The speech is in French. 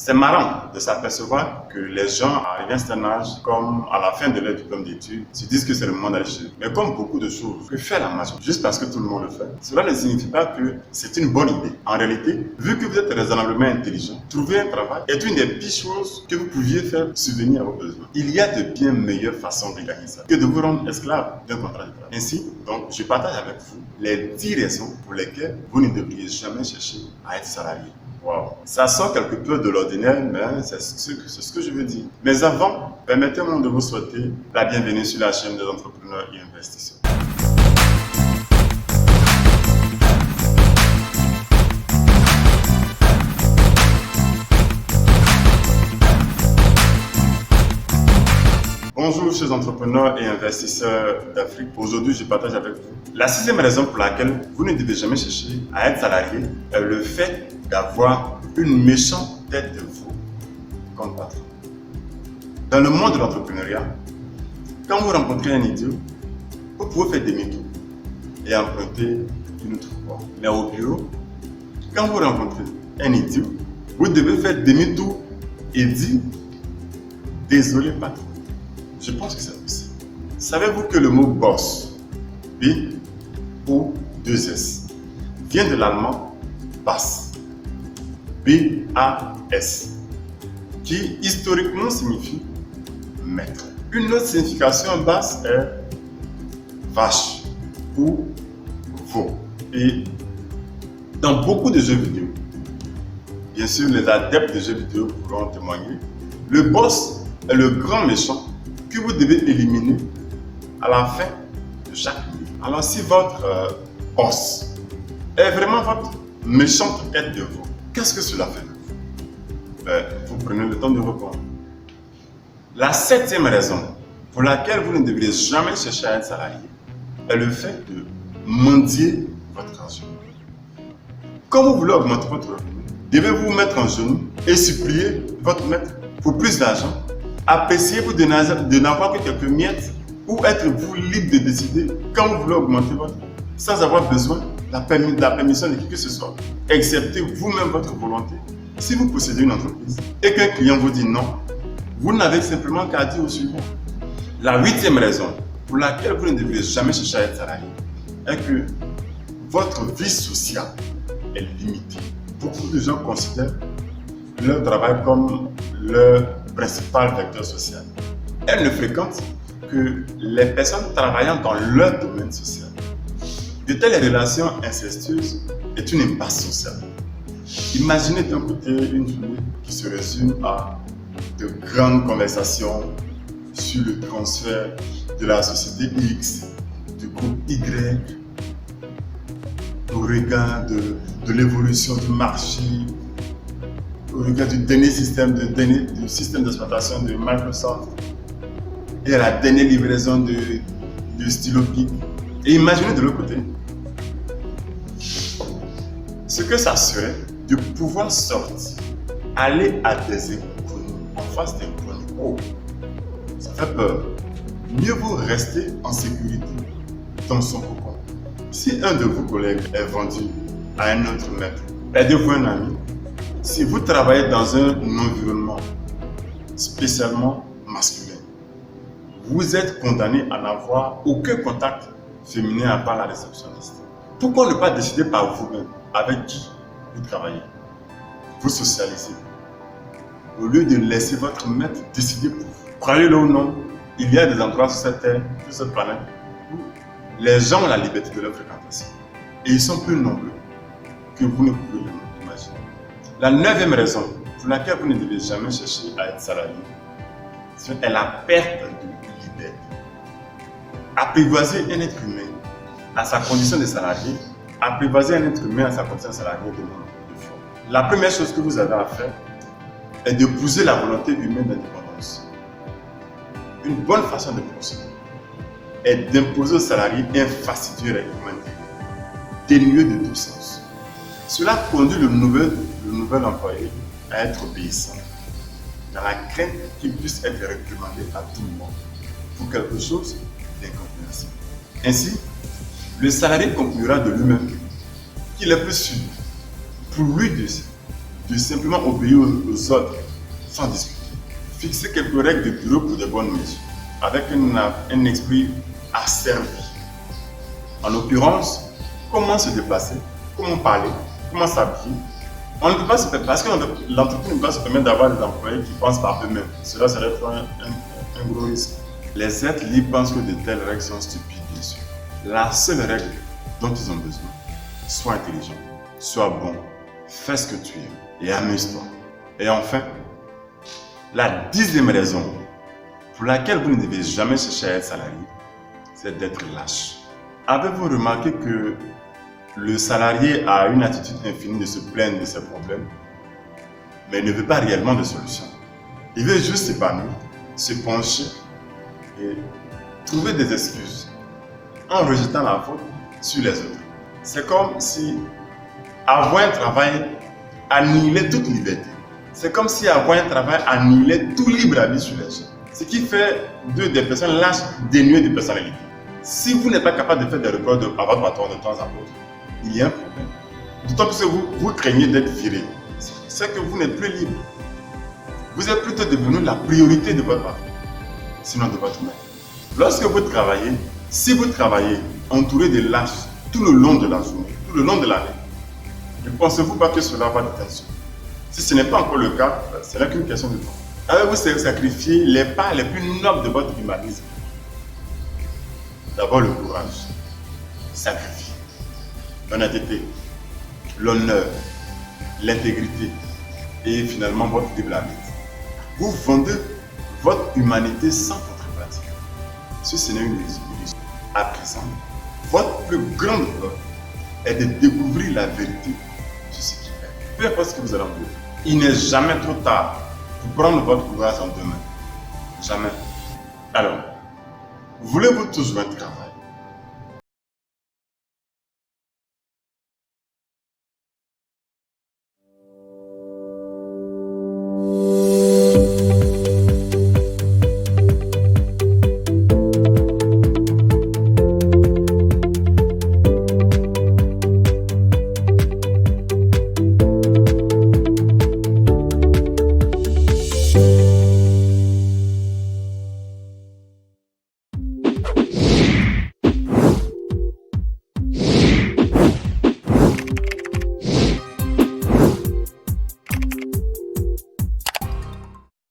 C'est marrant de s'apercevoir que les gens arrivent à un certain âge, comme à la fin de leur diplôme d'études, se disent que c'est le monde à l'échelle. Mais comme beaucoup de choses que fait la majorité, juste parce que tout le monde le fait, cela ne signifie pas que c'est une bonne idée. En réalité, vu que vous êtes raisonnablement intelligent, trouver un travail est une des pires choses que vous pouviez faire subvenir à vos besoins. Il y a de bien meilleures façons de gagner ça que de vous rendre esclave d'un contrat de travail. Ainsi, donc, je partage avec vous les 10 raisons pour lesquelles vous ne devriez jamais chercher à être salarié. Wow. Ça sort quelque peu de l'ordinaire, mais c'est ce que je veux dire. Mais avant, permettez-moi de vous souhaiter la bienvenue sur la chaîne des entrepreneurs et investisseurs. Bonjour chers entrepreneurs et investisseurs d'Afrique. Aujourd'hui, je partage avec vous la 6e raison pour laquelle vous ne devez jamais chercher à être salarié est le fait d'avoir une méchante tête de veau comme patron. Dans le monde de l'entrepreneuriat, quand vous rencontrez un idiot, vous pouvez faire demi-tour et emprunter une autre voie. Mais au bureau, quand vous rencontrez un idiot, vous devez faire demi-tour et dire « Désolé patron ». Je pense que c'est possible. Savez-vous que le mot boss, B-O-2-S, vient de l'allemand Bass, B-A-S, qui historiquement signifie maître. Une autre signification basse est vache ou veau. Et dans beaucoup de jeux vidéo, bien sûr les adeptes de jeux vidéo pourront témoigner, le boss est le grand méchant que vous devez éliminer à la fin de chaque niveau. Alors si votre boss est vraiment votre méchante tête de veau, qu'est-ce que cela fait? Vous prenez le temps de répondre. La 7e raison pour laquelle vous ne devriez jamais chercher à être salarié est le fait de mendier votre argent. Quand vous voulez augmenter votre revenu, devez-vous mettre en genou et supplier votre maître pour plus d'argent? Appréciez-vous de n'avoir que quelques miettes ou êtes-vous libre de décider quand vous voulez augmenter votre sans avoir besoin de la permission de qui que ce soit, excepté vous-même votre volonté? Si vous possédez une entreprise et qu'un client vous dit non, vous n'avez simplement qu'à dire au suivant. La 8e raison pour laquelle vous ne devriez jamais chercher à être salarié est que votre vie sociale est limitée. Beaucoup de gens considèrent leur travail comme leur principal vecteur social. Elles ne fréquentent que les personnes travaillant dans leur domaine social. De telles relations incestueuses est une impasse sociale. Imaginez d'un côté une journée qui se résume à de grandes conversations sur le transfert de la société X, du groupe Y, au regard de l'évolution du marché, au regard du dernier système d'exploitation de Microsoft et à la dernière livraison de stylo Bic. Et imaginez de l'autre côté ce que ça serait de pouvoir sortir, aller à des inconnus, en face d'inconnus. Oh, ça fait peur. Mieux vaut rester en sécurité dans son cocon. Si un de vos collègues est vendu à un autre maître, aidez-vous un ami. Si vous travaillez dans un environnement spécialement masculin, vous êtes condamné à n'avoir aucun contact féminin à part la réceptionniste. Pourquoi ne pas décider par vous-même avec qui vous travaillez? Vous socialisez. Au lieu de laisser votre maître décider pour vous. Croyez-le ou non, il y a des endroits sur cette terre, sur cette planète, où les gens ont la liberté de leur fréquentation. Et ils sont plus nombreux que vous ne pouvez l'imaginer. La 9e raison pour laquelle vous ne devez jamais chercher à être salarié est la perte de liberté. Apprivoiser un être humain à sa condition de salarié, apprivoiser un être humain à sa condition de salarié demande deux fois. La première chose que vous avez à faire est d'épouser la volonté humaine d'indépendance. Une bonne façon de procéder est d'imposer aux salariés un fastidieux réglementaire, dénué de tout sens. Cela conduit le nouvel employé à être obéissant, dans la crainte qu'il puisse être réprimandé à tout moment pour quelque chose d'incompréhensible. Ainsi, le salarié conclura de lui-même qu'il est plus sûr pour lui de simplement obéir aux ordres sans discuter. Fixez quelques règles de bureau pour de bonnes mesures, avec un esprit asservi. En l'occurrence, comment se déplacer, comment parler, comment s'habiller. On ne peut pas se permettre, parce que l'entreprise ne peut pas se permettre d'avoir des employés qui pensent par eux-mêmes. Cela serait un gros risque. Les êtres libres pensent que de telles règles sont stupides, bien sûr. La seule règle dont ils ont besoin, sois intelligent, sois bon, fais ce que tu aimes et amuse-toi. Et enfin, la 10e raison pour laquelle vous ne devez jamais chercher à être salarié, c'est d'être lâche. Avez-vous remarqué que le salarié a une attitude infinie de se plaindre de ses problèmes, mais il ne veut pas réellement de solution. Il veut juste s'épanouir, se pencher et trouver des excuses en rejetant la faute sur les autres. C'est comme si avoir un travail annihilait toute liberté. C'est comme si avoir un travail annihilait tout libre arbitre sur les gens. Ce qui fait d'eux des personnes lâches, dénuées de personnalité. Si vous n'êtes pas capable de faire des reproches à votre patron de temps à autre, il y a un problème. D'autant plus que vous craignez d'être viré. C'est que vous n'êtes plus libre. Vous êtes plutôt devenu la priorité de votre patron, sinon de votre maître. Lorsque vous travaillez, si vous travaillez entouré de lâches tout le long de la journée, tout le long de l'année, ne pensez-vous pas que cela va d'attention? Si ce n'est pas encore le cas, ce n'est qu'une question de temps. Avez-vous sacrifié les parts les plus nobles de votre humanisme? D'abord le courage, sacrifier, l'honnêteté, l'honneur, l'intégrité et finalement votre libre arbitre. Vous vendez votre humanité sans contrepartie. Si ce n'est une illusion, à présent, votre plus grande preuve est de découvrir la vérité sur ce qui est. Peu importe ce que vous allez en dire, il n'est jamais trop tard pour prendre votre courage en deux mains. Jamais. Alors, voulez-vous toujours un travail?